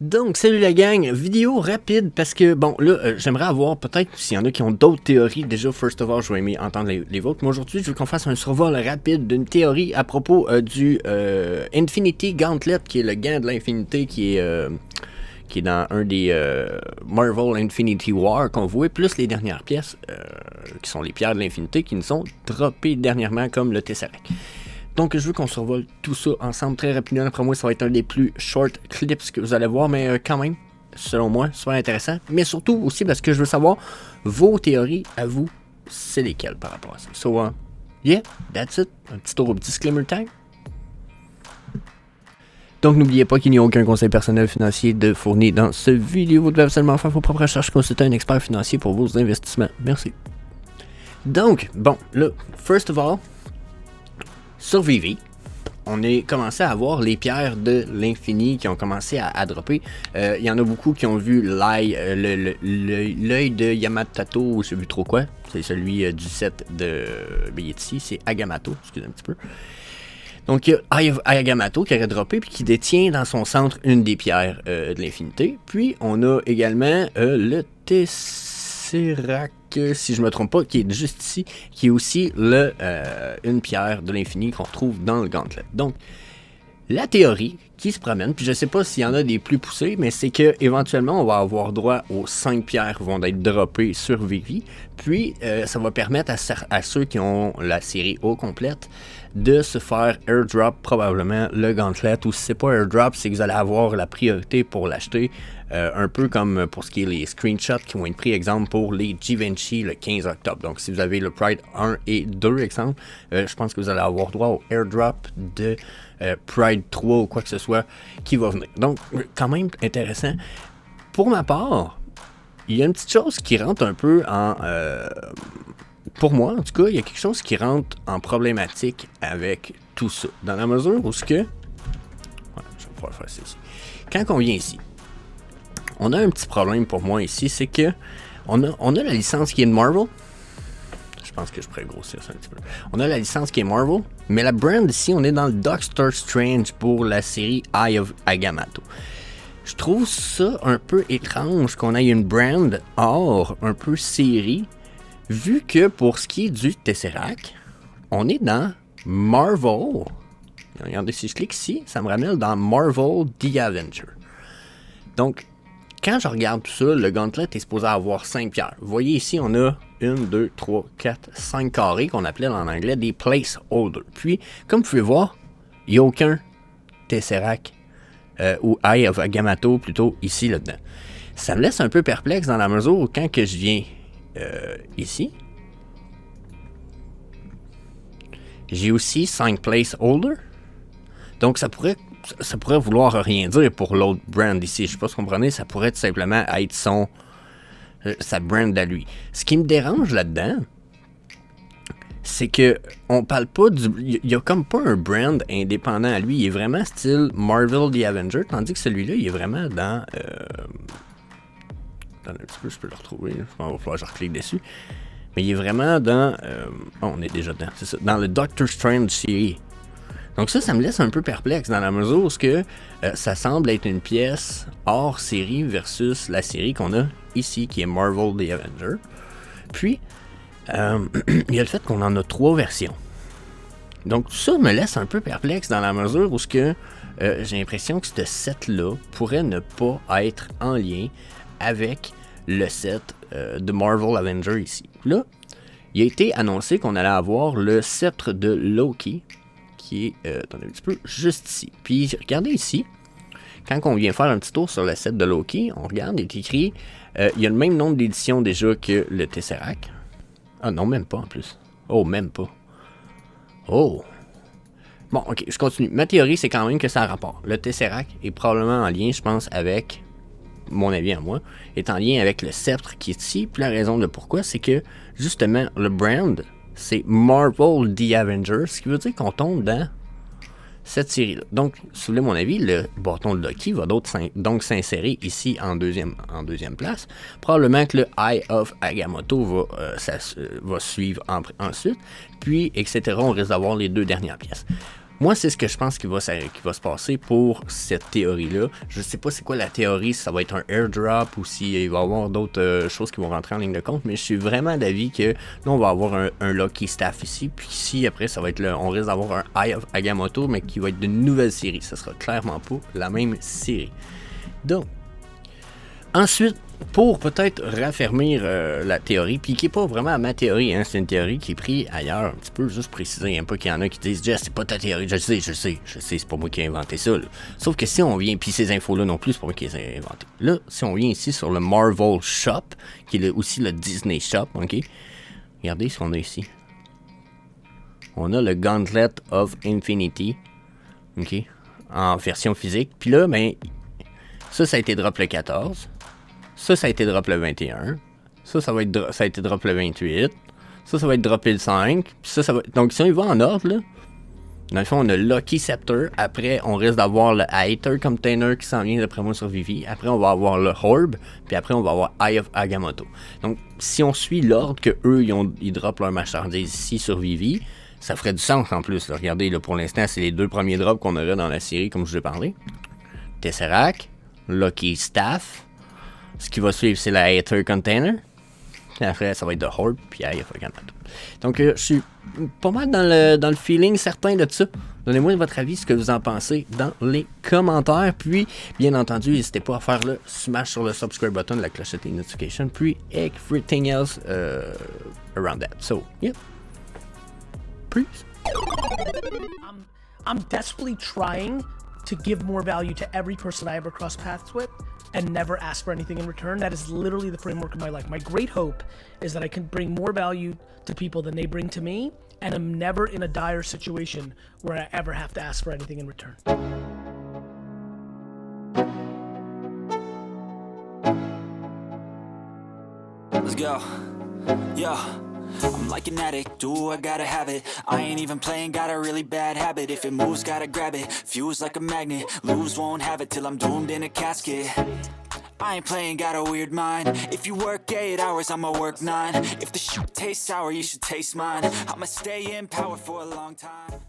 Donc, salut la gang, vidéo rapide parce que, bon, là, j'aimerais avoir, peut-être, s'il y en a qui ont d'autres théories, déjà, first of all, je vais aimer entendre les vôtres, mais aujourd'hui, je veux qu'on fasse un survol rapide d'une théorie à propos du Infinity Gauntlet, qui est le gant de l'infinité, qui est dans un des Marvel Infinity War qu'on voit, plus les dernières pièces, qui sont les pierres de l'infinité, qui nous sont droppées dernièrement, comme le Tesseract. Donc, je veux qu'on survole tout ça ensemble très rapidement. Après moi, ça va être un des plus short clips que vous allez voir, mais quand même, selon moi, super intéressant. Mais surtout aussi parce que je veux savoir vos théories à vous, c'est lesquelles par rapport à ça. So, yeah, that's it. Un petit tour au disclaimer time. Donc, n'oubliez pas qu'il n'y a aucun conseil personnel financier de fournir dans ce vidéo. Vous devez absolument faire vos propres recherches, consulter un expert financier pour vos investissements. Merci. Donc, bon, là, first of all, survivez. On a commencé à avoir les pierres de l'infini qui ont commencé à dropper. Il y en a beaucoup qui ont vu l'œil de Yamato, ou je sais plus trop quoi. C'est celui du set de Beyetsi, c'est Agamotto, excusez un petit peu. Donc il y a Eye of Agamotto qui aurait droppé puis qui détient dans son centre une des pierres de l'infinité. Puis on a également le Tesseract, si je me trompe pas, qui est juste ici, qui est aussi une pierre de l'infini qu'on retrouve dans le gauntlet. Donc, la théorie qui se promène, puis je sais pas s'il y en a des plus poussés, mais c'est que éventuellement on va avoir droit aux 5 pierres qui vont être droppées sur Vivi, puis ça va permettre à ceux qui ont la série O complète de se faire airdrop probablement le gauntlet, ou si c'est pas airdrop, c'est que vous allez avoir la priorité pour l'acheter, un peu comme pour ce qui est les screenshots qui vont être pris, exemple, pour les Givenchy le 15 octobre. Donc, si vous avez le Pride 1 et 2, exemple, je pense que vous allez avoir droit au airdrop de Pride 3 ou quoi que ce soit qui va venir. Donc, quand même intéressant. Pour ma part, il y a une petite chose qui rentre un peu en... pour moi, en tout cas, il y a quelque chose qui rentre en problématique avec tout ça. Dans la mesure où ce que... Voilà, je vais pouvoir faire ça ici. Quand on vient ici, on a un petit problème pour moi ici, c'est que on a la licence qui est de Marvel. Je pense que je pourrais grossir ça un petit peu. On a la licence qui est Marvel, mais la brand ici, on est dans le Doctor Strange pour la série Eye of Agamotto. Je trouve ça un peu étrange qu'on ait une brand hors un peu série, vu que pour ce qui est du Tesseract, on est dans Marvel. Regardez, si je clique ici, ça me ramène dans Marvel The Avenger. Donc, quand je regarde tout ça, le gauntlet est supposé avoir 5 pierres. Vous voyez ici, on a 1, 2, 3, 4, 5 carrés qu'on appelait en anglais des placeholders. Puis, comme vous pouvez voir, il n'y a aucun Tesseract ou Eye of Agamotto plutôt ici là-dedans. Ça me laisse un peu perplexe dans la mesure où quand que je viens ici, j'ai aussi 5 placeholders. Donc ça pourrait vouloir rien dire pour l'autre brand ici. Je sais pas si vous comprenez, ça pourrait tout simplement être sa brand à lui. Ce qui me dérange là-dedans, c'est que on parle pas il y a comme pas un brand indépendant à lui. Il est vraiment style Marvel The Avenger, tandis que celui-là, il est vraiment dans... Attends un petit peu, je peux le retrouver. Il va falloir que je reclique dessus. Mais il est vraiment dans... on est déjà dedans, c'est ça. Dans le Doctor Strange série. Donc ça me laisse un peu perplexe dans la mesure où ça semble être une pièce hors série versus la série qu'on a ici, qui est Marvel The Avenger. Puis, il y a le fait qu'on en a 3 versions. Donc tout ça me laisse un peu perplexe dans la mesure où j'ai l'impression que ce set-là pourrait ne pas être en lien avec le set de Marvel Avenger ici. Là, il a été annoncé qu'on allait avoir le sceptre de Loki, qui est, attendez un petit peu, juste ici. Puis, regardez ici, quand on vient faire un petit tour sur le set de Loki, on regarde, il est écrit, il y a le même nombre d'éditions déjà que le Tesseract. Ah non, même pas en plus. Oh, même pas. Oh. Bon, ok, je continue. Ma théorie, c'est quand même que ça a rapport. Le Tesseract est probablement en lien, je pense, avec, mon avis à moi, est en lien avec le sceptre qui est ici. Puis la raison de pourquoi, c'est que, justement, le brand, c'est Marvel The Avenger, ce qui veut dire qu'on tombe dans cette série-là. Donc, si vous voulez mon avis, le bâton de Loki va donc s'insérer ici en deuxième place. Probablement que le Eye of Agamotto va suivre ensuite, puis, etc. On risque d'avoir les 2 dernières pièces. Moi, c'est ce que je pense qui va se passer pour cette théorie-là. Je sais pas c'est quoi la théorie, si ça va être un airdrop ou s'il va y avoir d'autres choses qui vont rentrer en ligne de compte, mais je suis vraiment d'avis que là, on va avoir un Lucky Staff ici, puis ici, après, ça va être on risque d'avoir un Eye of Agamotto, mais qui va être d'une nouvelle série. Ça sera clairement pas la même série. Donc, ensuite, pour peut-être raffermir la théorie, puis qui n'est pas vraiment ma théorie, hein, c'est une théorie qui est prise ailleurs, un petit peu juste préciser, un peu qu'il y en a qui disent « Jess, c'est pas ta théorie, je sais, c'est pas moi qui ai inventé ça. » Sauf que si on vient, puis ces infos-là non plus, c'est pas moi qui les ai inventées. Là, si on vient ici sur le Marvel Shop, qui est aussi le Disney Shop, ok? Regardez ce qu'on a ici. On a le Gauntlet of Infinity, ok? En version physique. Puis là, ben, ça a été drop le 14. Ça a été drop le 21. Ça a été drop le 28. Ça va être droppé le 5. Puis ça va... Donc, si on y va en ordre, là, dans le fond, on a Lucky Scepter. Après, on risque d'avoir le Aether Container qui s'en vient d'après moi sur Vivi. Après, on va avoir le Orb. Puis après, on va avoir Eye of Agamotto. Donc, si on suit l'ordre que eux ils droppent leur marchandise ici sur Vivi, ça ferait du sens en plus. Là. Regardez, là, pour l'instant, c'est les deux premiers drops qu'on aurait dans la série, comme je vous ai parlé. Tesseract, Lucky Staff. Ce qui va suivre, c'est la Aether Container. Après, ça va être The Horde, puis Eye of Agamotto. Donc, je suis pas mal dans le feeling certain de ça. Donnez-moi votre avis, ce que vous en pensez dans les commentaires. Puis, bien entendu, n'hésitez pas à faire le smash sur le subscribe button, la clochette des notifications, puis everything else around that. So, yeah. Peace. I'm desperately trying to give more value to every person I ever cross paths with and never ask for anything in return. That is literally the framework of my life. My great hope is that I can bring more value to people than they bring to me, and I'm never in a dire situation where I ever have to ask for anything in return. Let's go. Yo. I'm like an addict, do I gotta have it. I ain't even playing, got a really bad habit. If it moves, gotta grab it, fuse like a magnet. Lose, won't have it till I'm doomed in a casket. I ain't playing, got a weird mind. If you work 8 hours, I'ma work 9. If the shit tastes sour, you should taste mine. I'ma stay in power for a long time.